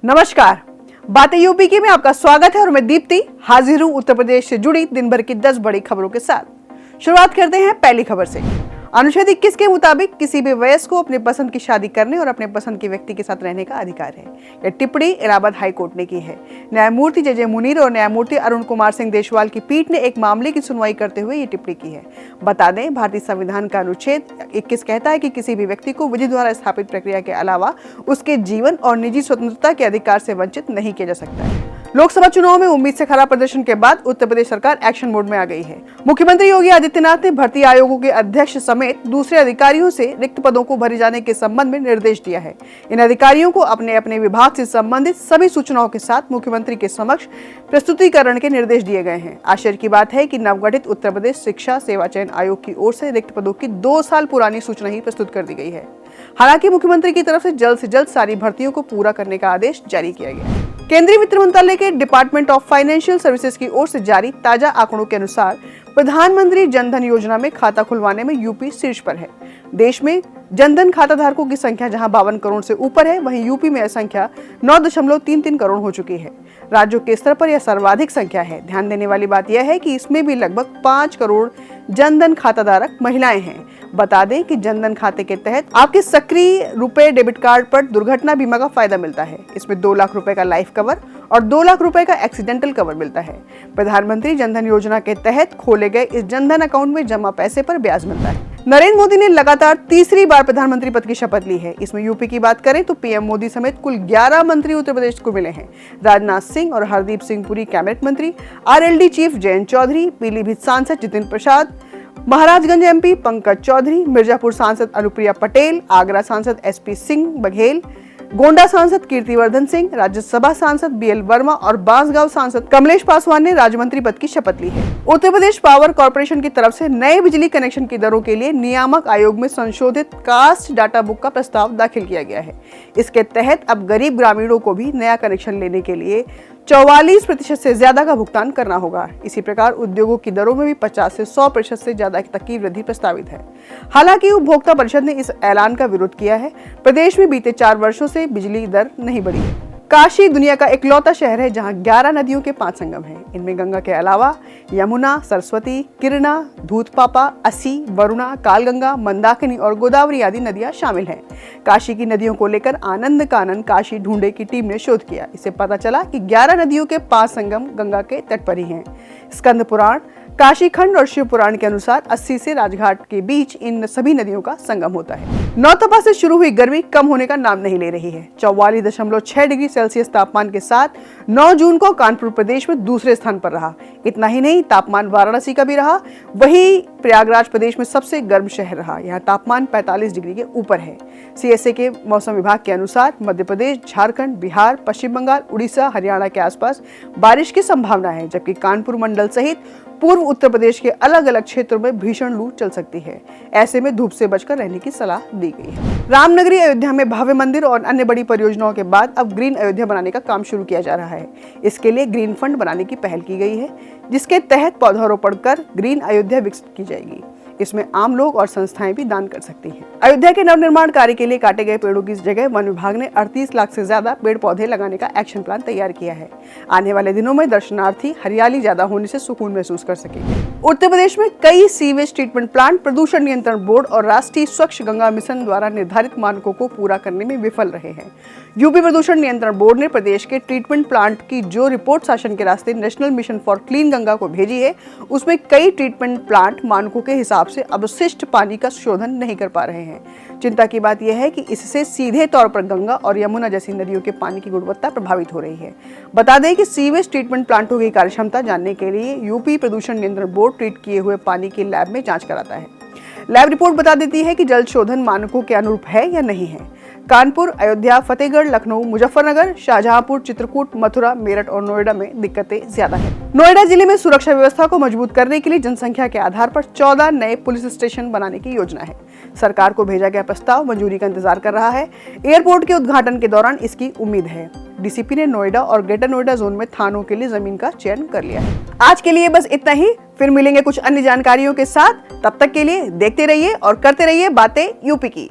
नमस्कार, बातें यूपी की में आपका स्वागत है और मैं दीप्ति हाजिर हूं उत्तर प्रदेश से जुड़ी दिन भर की 10 बड़ी खबरों के साथ। शुरुआत करते हैं पहली खबर से। अनुच्छेद 21 के मुताबिक किसी भी वयस्क को अपने पसंद की शादी करने और अपने पसंद के व्यक्ति के साथ रहने का अधिकार है। यह टिप्पणी इलाहाबाद हाई कोर्ट ने की है। न्यायमूर्ति जे मुनीर और न्यायमूर्ति अरुण कुमार सिंह देशवाल की पीठ ने एक मामले की सुनवाई करते हुए ये टिप्पणी की है। बता दें, भारतीय संविधान का अनुच्छेद 21 कहता है कि किसी भी व्यक्ति को विधि द्वारा स्थापित प्रक्रिया के अलावा उसके जीवन और निजी स्वतंत्रता के अधिकार से वंचित नहीं किया जा सकता है। लोकसभा चुनाव में उम्मीद से खराब प्रदर्शन के बाद उत्तर प्रदेश सरकार एक्शन मोड में आ गई है। मुख्यमंत्री योगी आदित्यनाथ ने भर्ती आयोगों के अध्यक्ष समेत दूसरे अधिकारियों से रिक्त पदों को भरे जाने के संबंध में निर्देश दिया है। इन अधिकारियों को अपने अपने विभाग से संबंधित सभी सूचनाओं के साथ मुख्यमंत्री के समक्ष प्रस्तुतिकरण के निर्देश दिए गए हैं। आश्चर्य की बात है कि नवगठित उत्तर प्रदेश शिक्षा सेवा चयन आयोग की ओर से रिक्त पदों की 2 साल पुरानी सूचना ही प्रस्तुत कर दी गई है। हालांकि मुख्यमंत्री की तरफ से जल्द सारी भर्तियों को पूरा करने का आदेश जारी किया गया है। केंद्रीय वित्त मंत्रालय के डिपार्टमेंट ऑफ फाइनेंशियल सर्विसेज की ओर से जारी ताजा आंकड़ों के अनुसार प्रधानमंत्री जनधन योजना में खाता खुलवाने में यूपी शीर्ष पर है। देश में जनधन खाता धारकों की संख्या जहां 52 करोड़ से ऊपर है, वहीं यूपी में यह संख्या 9.33 करोड़ हो चुकी है। राज्यों के स्तर पर यह सर्वाधिक संख्या है। ध्यान देने वाली बात यह है कि इसमें भी लगभग 5 करोड़ जनधन खाता धारक महिलाएं हैं। बता दें कि जनधन खाते के तहत आपके सक्रिय रुपए डेबिट कार्ड पर दुर्घटना बीमा का फायदा मिलता है। इसमें 2 लाख रुपए का लाइफ कवर और 2 लाख रुपए का एक्सीडेंटल कवर मिलता है। प्रधानमंत्री जनधन योजना के तहत खोले गए इस जनधन अकाउंट में जमा पैसे पर ब्याज मिलता है। नरेंद्र मोदी ने लगातार तीसरी बार प्रधानमंत्री पद की शपथ ली है। इसमें यूपी की बात करें तो पीएम मोदी समेत कुल 11 मंत्री उत्तर प्रदेश को मिले हैं। राजनाथ सिंह और हरदीप सिंह पुरी कैबिनेट मंत्री, आरएलडी चीफ जयंत चौधरी, पीलीभीत सांसद जितिन प्रसाद, महाराजगंज एमपी पंकज चौधरी, मिर्जापुर सांसद अनुप्रिया पटेल, आगरा सांसद एसपी सिंह बघेल, गोंडा सांसद कीर्तिवर्धन सिंह, राज्यसभा सांसद बीएल वर्मा और बांसगांव सांसद कमलेश पासवान ने राज्यमंत्री पद की शपथ ली है। उत्तर प्रदेश पावर कॉर्पोरेशन की तरफ से नए बिजली कनेक्शन की दरों के लिए नियामक आयोग में संशोधित कास्ट डाटा बुक का प्रस्ताव दाखिल किया गया है। इसके तहत अब गरीब ग्रामीणों को भी नया कनेक्शन लेने के लिए 44% से ज्यादा का भुगतान करना होगा। इसी प्रकार उद्योगों की दरों में भी 50 से 100% से ज्यादा तक की वृद्धि प्रस्तावित है। हालांकि उपभोक्ता परिषद ने इस ऐलान का विरोध किया है। प्रदेश में बीते 4 वर्षों से बिजली दर नहीं बढ़ी है। काशी दुनिया का इकलौता शहर है जहां 11 नदियों के 5 संगम हैं। इनमें गंगा के अलावा यमुना, सरस्वती, किरणा, धूतपापा, असी, वरुणा, कालगंगा, मंदाकिनी और गोदावरी आदि नदियां शामिल हैं। काशी की नदियों को लेकर आनंद कानन काशी ढूंढे की टीम ने शोध किया। इससे पता चला कि 11 नदियों के 5 संगम गंगा के तट पर ही हैं। स्कंद पुराण, काशी खंड और शिव पुराण के अनुसार 80 से राजघाट के बीच इन सभी नदियों का संगम होता है। नौतपा से शुरू हुई गर्मी कम होने का नाम नहीं ले रही है। 44.6 डिग्री सेल्सियस तापमान के साथ 9 जून को कानपुर प्रदेश में दूसरे स्थान पर रहा। इतना ही नहीं, तापमान वाराणसी का भी रहा। वही प्रयागराज प्रदेश में सबसे गर्म शहर रहा। यहाँ तापमान 45 डिग्री के ऊपर है। सीएसए के मौसम विभाग के अनुसार मध्य प्रदेश, झारखंड, बिहार, पश्चिम बंगाल, उड़ीसा, हरियाणा के आसपास बारिश की संभावना है, जबकि कानपुर मंडल सहित पूर्व उत्तर प्रदेश के अलग अलग क्षेत्रों में भीषण लू चल सकती है। ऐसे में धूप से बचकर रहने की सलाह दी गई है। रामनगरी अयोध्या में भव्य मंदिर और अन्य बड़ी परियोजनाओं के बाद अब ग्रीन अयोध्या बनाने का काम शुरू किया जा रहा है। इसके लिए ग्रीन फंड बनाने की पहल की गई है, जिसके तहत पौधारोपण कर ग्रीन अयोध्या विकसित की जाएगी। इसमें आम लोग और संस्थाएं भी दान कर सकती हैं। अयोध्या के नवनिर्माण कार्य के लिए काटे गए पेड़ों की जगह वन विभाग ने 38 लाख से ज्यादा पेड़ पौधे लगाने का एक्शन प्लान तैयार किया है। आने वाले दिनों में दर्शनार्थी हरियाली ज्यादा होने से सुकून महसूस कर सकेंगे। उत्तर प्रदेश में कई सीवेज ट्रीटमेंट प्लांट प्रदूषण नियंत्रण बोर्ड और राष्ट्रीय स्वच्छ गंगा मिशन द्वारा निर्धारित मानकों को पूरा करने में विफल रहे हैं। यूपी प्रदूषण नियंत्रण बोर्ड ने प्रदेश के ट्रीटमेंट प्लांट की जो रिपोर्ट शासन के रास्ते national mission for clean Ganga को भेजी है, उसमें कई ट्रीटमेंट प्लांट मानकों के हिसाब से अवशिष्ट पानी का शोधन नहीं कर पा रहे हैं। चिंता की बात यह है कि इससे सीधे तौर पर गंगा और यमुना जैसी नदियों के पानी की गुणवत्ता प्रभावित हो रही है। बता दें कि सीवेज ट्रीटमेंट प्लांटों की कार्यक्षमता जानने के लिए यूपी प्रदूषण नियंत्रण बोर्ड ट्रीट किए हुए पानी की लैब में जांच कराता है। लैब रिपोर्ट बता देती है कि जल शोधन मानकों के अनुरूप है या नहीं है। कानपुर, अयोध्या, फतेहगढ़, लखनऊ, मुजफ्फरनगर, शाहजहांपुर, चित्रकूट, मथुरा, मेरठ और नोएडा में दिक्कतें ज्यादा है। नोएडा जिले में सुरक्षा व्यवस्था को मजबूत करने के लिए जनसंख्या के आधार पर 14 नए पुलिस स्टेशन बनाने की योजना है। सरकार को भेजा गया प्रस्ताव मंजूरी का इंतजार कर रहा है। एयरपोर्ट के उद्घाटन के दौरान इसकी उम्मीद है। डीसीपी ने नोएडा और ग्रेटर नोएडा जोन में थानों के लिए जमीन का चयन कर लिया है। आज के लिए बस इतना ही। फिर मिलेंगे कुछ अन्य जानकारियों के साथ। तब तक के लिए देखते रहिए और करते रहिए बातें यूपी की।